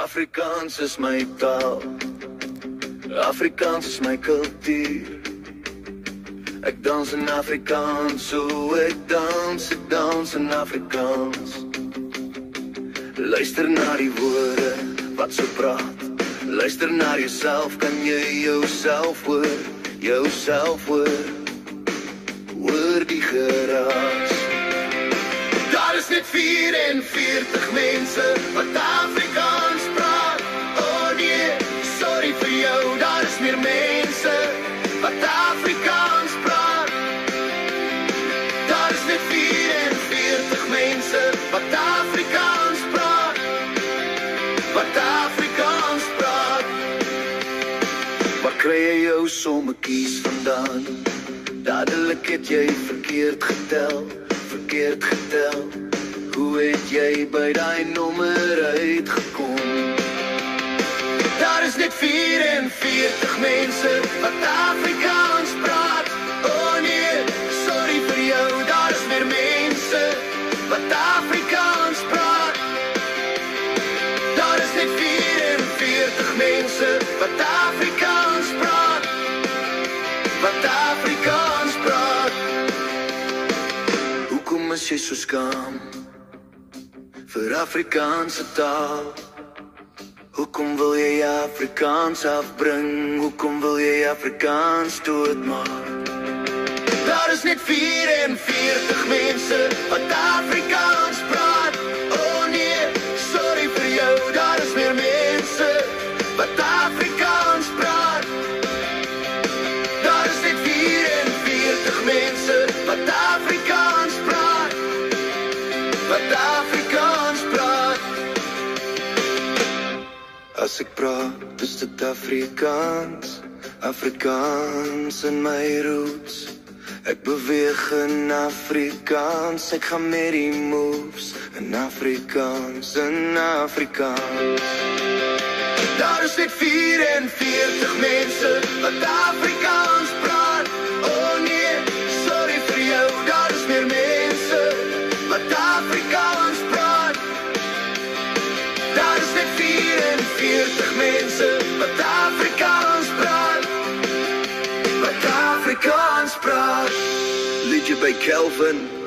Afrikaans is my taal, Afrikaans is my kultuur. Ek dans in Afrikaans, so ek dans in Afrikaans. Luister na die woorde wat so praat, luister na jouself, kan jy jouself hoor, hoor die geraas. Daar is net 44 mense wat Afrikaans praat. Oh nee, sorry vir jou, daar is meer mense wat Afrikaans praat. Daar is net 44 mense wat Afrikaans praat, wat Afrikaans praat. Waar kry jy jou sommetjies vandaan? Dadelik het jy verkeerd getel. Hoe het jy by daai nommer uitgekom? Daar is net 44 mense wat Afrikaans praat. Oh nee, sorry vir jou, daar is meer mense wat Afrikaans praat. Daar is net 44 mense wat Afrikaans praat, wat Afrikaans praat. Hoekom is jy so skaam vir Afrikaanse taal? Hoekom wil jy Afrikaans afbring? Hoekom wil jy Afrikaans doodmaak? Daar is net 44 mense wat Afrikaans praat. Oh nee, sorry vir jou, daar is meer mense wat Afrikaans praat. Daar is net 44 mense wat Afrikaans praat, wat Afrikaans praat. As ek praat, is dit Afrikaans, Afrikaans in my roots. Ek beweeg in Afrikaans, ek gaan met die moves in Afrikaans, Daar is net 44 mense wat Afrikaans praat. Oh nee, sorry vir jou, daar is meer mense wat Afrikaans praat. Daar is net 44 mense wat Afrikaans praat, wat Afrikaans praat. Liedje by Kelvin.